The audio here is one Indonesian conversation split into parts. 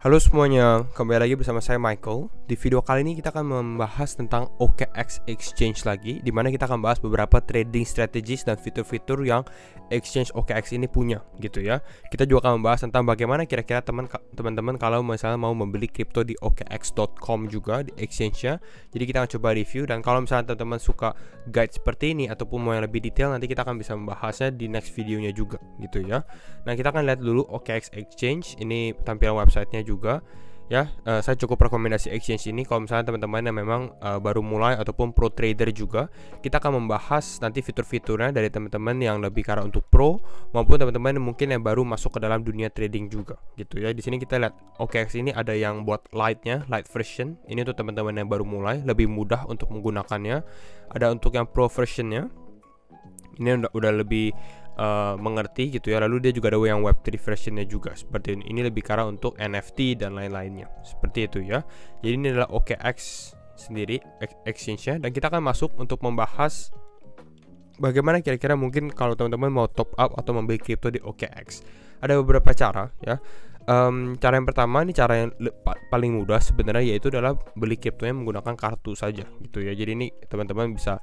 Halo semuanya, kembali lagi bersama saya Michael. Di video kali ini kita akan membahas tentang OKX Exchange lagi, di mana kita akan bahas beberapa trading strategies dan fitur-fitur yang Exchange OKX ini punya, gitu ya. Kita juga akan membahas tentang bagaimana kira-kira teman-teman kalau misalnya mau membeli kripto di OKX.com juga di exchange-nya. Jadi kita akan coba review, dan kalau misalnya teman-teman suka guide seperti ini ataupun mau yang lebih detail, nanti kita akan bisa membahasnya di next videonya juga, gitu ya. Nah, kita akan lihat dulu OKX Exchange. Ini tampilan websitenya juga ya. Saya cukup rekomendasi exchange ini kalau misalnya teman-teman yang memang baru mulai ataupun pro trader juga. Kita akan membahas nanti fitur-fiturnya dari teman-teman yang lebih ke arah untuk pro maupun teman-teman yang mungkin yang baru masuk ke dalam dunia trading juga, gitu ya. Di sini kita lihat OKX ini ada yang buat light version. Ini untuk teman-teman yang baru mulai, lebih mudah untuk menggunakannya. Ada untuk yang pro versionnya, ini udah lebih mengerti gitu ya. Lalu dia juga ada yang Web3 versionnya juga seperti ini. Ini lebih karena untuk NFT dan lain-lainnya seperti itu ya. Jadi ini adalah OKX sendiri exchange-nya, dan kita akan masuk untuk membahas bagaimana kira-kira mungkin kalau teman-teman mau top up atau membeli kripto di OKX. Ada beberapa cara ya. Cara yang pertama, ini cara yang paling mudah sebenarnya, yaitu adalah beli kriptonya menggunakan kartu saja gitu ya. Jadi ini teman-teman bisa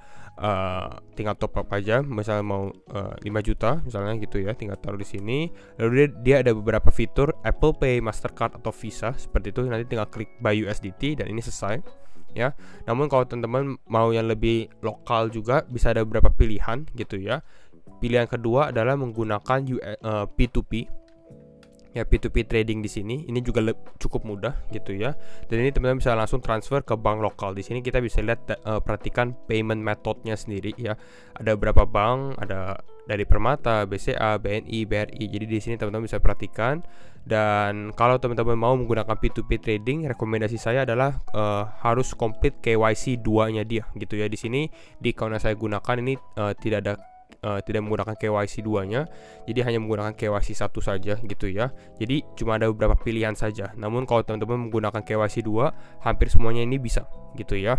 tinggal top up aja, misalnya mau 5 juta misalnya gitu ya, tinggal taruh di sini. Lalu dia ada beberapa fitur Apple Pay, Mastercard atau Visa seperti itu. Nanti tinggal klik buy USDT dan ini selesai ya. Namun kalau teman-teman mau yang lebih lokal juga, bisa ada beberapa pilihan gitu ya. Pilihan kedua adalah menggunakan P2P ya, P2P trading di sini. Ini juga cukup mudah gitu ya. Dan ini teman-teman bisa langsung transfer ke bank lokal. Di sini kita bisa lihat perhatikan payment methodnya sendiri ya. Ada beberapa bank, ada dari Permata, BCA, BNI, BRI. Jadi di sini teman-teman bisa perhatikan. Dan kalau teman-teman mau menggunakan P2P trading, rekomendasi saya adalah harus komplit KYC 2-nya dia gitu ya. Di sini di account yang saya gunakan ini tidak menggunakan KYC 2-nya, jadi hanya menggunakan KYC 1 saja gitu ya. Jadi cuma ada beberapa pilihan saja. Namun kalau teman-teman menggunakan KYC 2, hampir semuanya ini bisa gitu ya.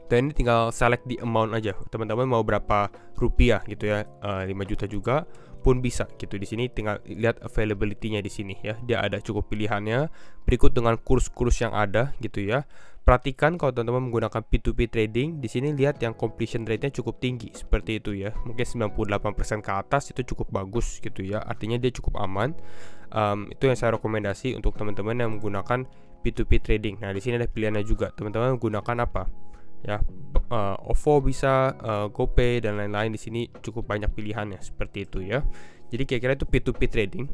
Dan ini tinggal select di amount aja. Teman-teman mau berapa rupiah gitu ya. 5 juta juga pun bisa gitu. Di sini tinggal lihat availability-nya di sini ya. Dia ada cukup pilihannya. Berikut dengan kurs-kurs yang ada gitu ya. Perhatikan kalau teman-teman menggunakan P2P trading, di sini lihat yang completion rate-nya cukup tinggi seperti itu ya. Mungkin 98% ke atas, itu cukup bagus gitu ya. Artinya dia cukup aman. Itu yang saya rekomendasi untuk teman-teman yang menggunakan P2P trading. Nah, di sini ada pilihannya juga. Teman-teman menggunakan apa? Ya, OVO bisa, GoPay dan lain-lain. Di sini cukup banyak pilihannya seperti itu ya. Jadi kira-kira itu P2P trading.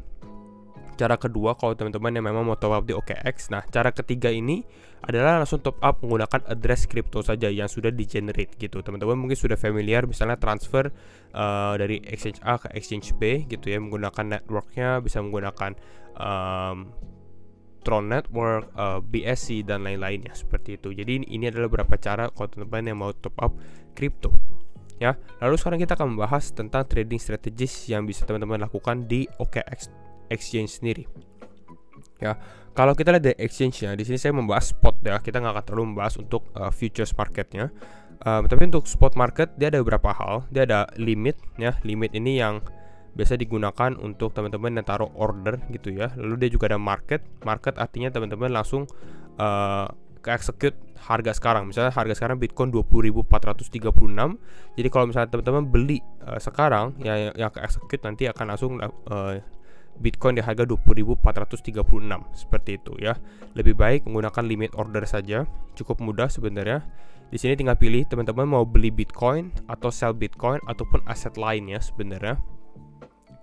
Cara kedua, kalau teman-teman yang memang mau top up di OKX. Nah, cara ketiga ini adalah langsung top up menggunakan address kripto saja yang sudah di generate gitu. Teman-teman mungkin sudah familiar, misalnya transfer dari exchange A ke exchange B gitu ya, menggunakan networknya, bisa menggunakan Tron Network, BSC dan lain-lainnya seperti itu. Jadi ini adalah beberapa cara kalau teman-teman yang mau top up kripto ya. Lalu sekarang kita akan membahas tentang trading strategies yang bisa teman-teman lakukan di OKX exchange sendiri ya. Kalau kita lihat dari exchange-nya, di sini saya membahas spot ya. Kita nggak akan terlalu membahas untuk futures marketnya. Tapi untuk spot market dia ada beberapa hal. Dia ada limit ya. Limit ini yang biasa digunakan untuk teman-teman yang taruh order gitu ya. Lalu dia juga ada market. Market artinya teman-teman langsung ke execute harga sekarang. Misalnya harga sekarang Bitcoin 20.436. Jadi kalau misalnya teman-teman beli sekarang ya, yang ke execute nanti akan langsung Bitcoin di harga 20.436 seperti itu ya. Lebih baik menggunakan limit order saja, cukup mudah sebenarnya. Di sini tinggal pilih teman-teman mau beli Bitcoin atau sell Bitcoin ataupun aset lainnya sebenarnya.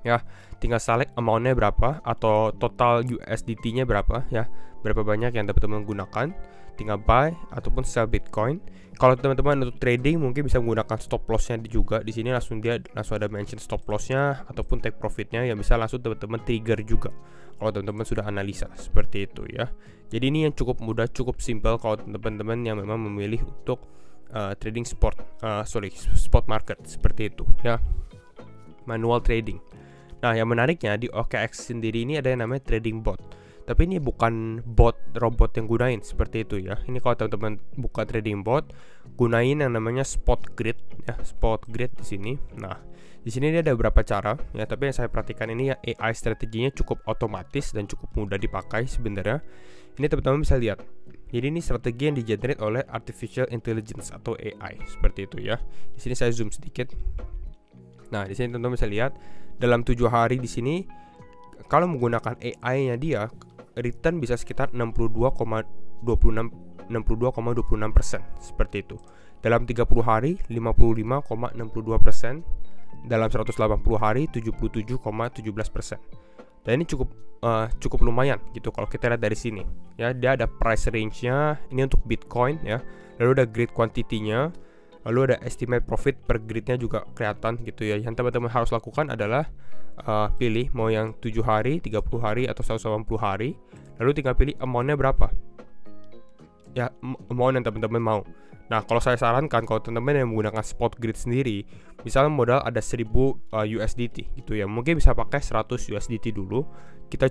Ya, tinggal select amount-nya berapa atau total USDT-nya berapa ya. Berapa banyak yang teman-teman gunakan. Tinggal buy ataupun sell Bitcoin. Kalau teman-teman untuk trading mungkin bisa menggunakan stop loss-nya juga. Di sini langsung ada mention stop loss-nya ataupun take profit-nya yang bisa langsung teman-teman trigger juga kalau teman-teman sudah analisa seperti itu ya. Jadi ini yang cukup mudah, cukup simple kalau teman-teman yang memang memilih untuk trading spot market seperti itu ya. Manual trading. Nah, yang menariknya di OKX sendiri ini ada yang namanya trading bot. Tapi ini bukan robot yang gunain seperti itu ya. Ini kalau teman-teman buka trading bot, gunain yang namanya spot grid ya, spot grid di sini. Nah, di sini dia ada beberapa cara ya, tapi yang saya perhatikan ini ya AI strateginya cukup otomatis dan cukup mudah dipakai sebenarnya. Ini teman-teman bisa lihat. Jadi ini strategi yang di-generate oleh artificial intelligence atau AI seperti itu ya. Di sini saya zoom sedikit. Nah, di sini teman-teman bisa lihat dalam 7 hari di sini kalau menggunakan AI-nya dia return bisa sekitar 62,26% seperti itu. Dalam 30 hari 55,62%, dalam 180 hari 77,17%. Dan ini cukup lumayan gitu kalau kita lihat dari sini. Ya, dia ada price range-nya ini untuk Bitcoin ya. Lalu ada grid quantity-nya, lalu ada estimate profit per grid-nya juga kelihatan gitu ya. Yang teman-teman harus lakukan adalah pilih mau yang 7 hari, 30 hari atau 180 hari. Lalu tinggal pilih amount-nya berapa. Ya, amount yang teman-teman mau. Nah, kalau saya sarankan kalau teman-teman yang menggunakan spot grid sendiri, misalnya modal ada 1000 USDT gitu ya. Mungkin bisa pakai 100 USDT dulu. Kita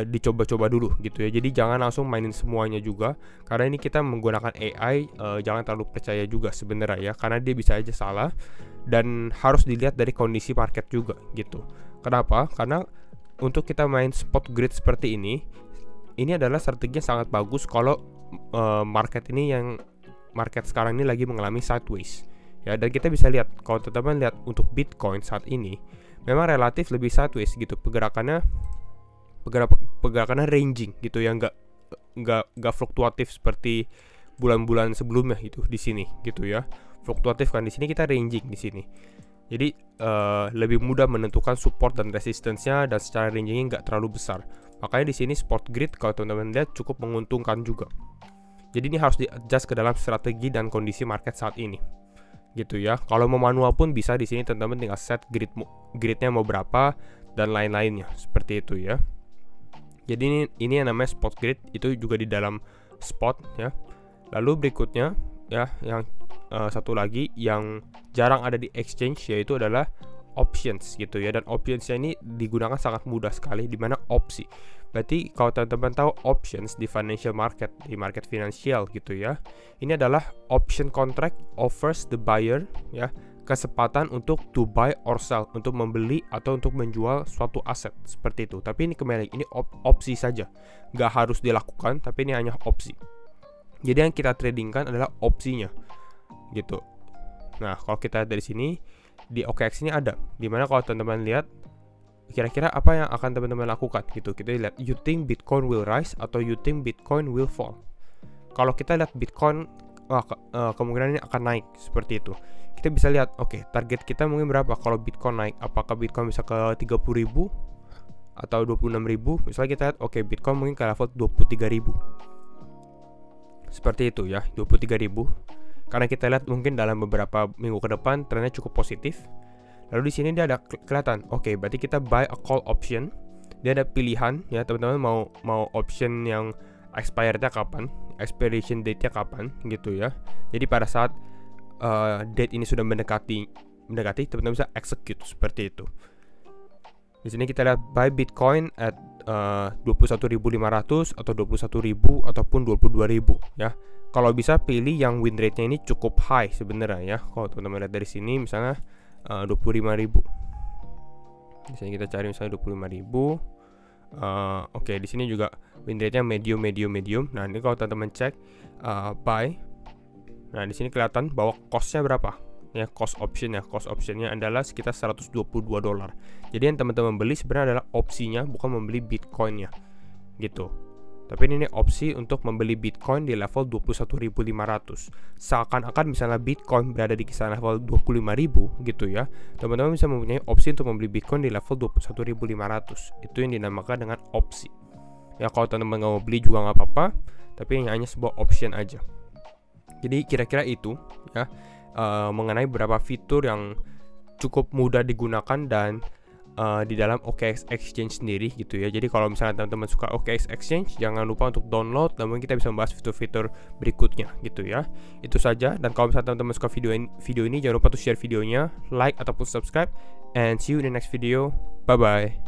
dicoba-coba dulu gitu ya. Jadi jangan langsung mainin semuanya juga, karena ini kita menggunakan AI, jangan terlalu percaya juga sebenarnya ya, karena dia bisa aja salah dan harus dilihat dari kondisi market juga gitu. Kenapa? Karena untuk kita main spot grid seperti ini adalah strategi yang sangat bagus kalau market sekarang ini lagi mengalami sideways ya. Dan kita bisa lihat kalau teman-teman lihat untuk Bitcoin saat ini memang relatif lebih sideways gitu, pergerakannya ranging gitu ya, nggak fluktuatif seperti bulan-bulan sebelumnya gitu di sini gitu ya. Fluktuatif kan, di sini kita ranging di sini. Jadi lebih mudah menentukan support dan resistance-nya, dan secara ranging-nya nggak terlalu besar. Makanya di sini spot grid kalau teman-teman lihat cukup menguntungkan juga. Jadi ini harus di-adjust ke dalam strategi dan kondisi market saat ini. Gitu ya. Kalau mau manual pun bisa, di sini teman-teman tinggal set gridnya mau berapa dan lain-lainnya seperti itu ya. Jadi ini yang namanya spot grid, itu juga di dalam spot ya. Lalu berikutnya ya, yang satu lagi yang jarang ada di exchange yaitu adalah options gitu ya. Dan optionsnya ini digunakan sangat mudah sekali, dimana opsi. Berarti kalau teman-teman tahu options di financial market, di market finansial gitu ya, ini adalah option contract offers the buyer ya kesempatan untuk to buy or sell, untuk membeli atau untuk menjual suatu aset seperti itu. Tapi ini kembali ini opsi saja, nggak harus dilakukan, tapi ini hanya opsi. Jadi yang kita tradingkan adalah opsinya gitu. Nah, kalau kita dari sini di OKX ini ada, dimana kalau teman-teman lihat kira-kira apa yang akan teman-teman lakukan gitu. Kita lihat, you think Bitcoin will rise atau you think Bitcoin will fall. Kalau kita lihat Bitcoin, kemungkinan ini akan naik seperti itu. Kita bisa lihat, oke, target kita mungkin berapa kalau Bitcoin naik. Apakah Bitcoin bisa ke 30.000 atau 26.000? Misalnya kita lihat, oke, Bitcoin mungkin ke level 23.000. Seperti itu ya, 23.000. Karena kita lihat mungkin dalam beberapa minggu ke depan trennya cukup positif. Lalu di sini dia ada kelihatan, oke, berarti kita buy a call option. Dia ada pilihan ya, teman-teman mau option yang expirednya kapan, expiration date-nya kapan gitu ya. Jadi pada saat date ini sudah mendekati, teman-teman bisa execute seperti itu. Di sini kita lihat buy Bitcoin at 21.500 atau 21.000 ataupun 22.000 ya. Kalau bisa pilih yang win rate-nya ini cukup high sebenarnya ya. Kalau teman-teman lihat dari sini misalnya 25.000. Di sini kita cari misalnya 25.000. Oke, di sini juga win rate-nya medium. Nah, ini kalau teman-teman cek buy. Nah, di sini kelihatan bahwa cost-nya berapa. Ya, cost optionnya adalah sekitar $122. Jadi yang teman-teman beli sebenarnya adalah opsinya, bukan membeli Bitcoin-nya gitu. Tapi ini opsi untuk membeli Bitcoin di level 21.500. Seakan-akan misalnya Bitcoin berada di kisaran level 25.000 gitu ya. Teman-teman bisa mempunyai opsi untuk membeli Bitcoin di level 21.500. Itu yang dinamakan dengan opsi. Ya, kalau teman-teman nggak mau beli juga nggak apa-apa, tapi ini hanya sebuah option aja. Jadi kira-kira itu ya, mengenai beberapa fitur yang cukup mudah digunakan dan di dalam OKX Exchange sendiri gitu ya. Jadi kalau misalnya teman-teman suka OKX Exchange, jangan lupa untuk download, namun kita bisa membahas fitur-fitur berikutnya gitu ya. Itu saja, dan kalau misalnya teman-teman suka video ini jangan lupa untuk share videonya, like ataupun subscribe, and see you in the next video. Bye bye.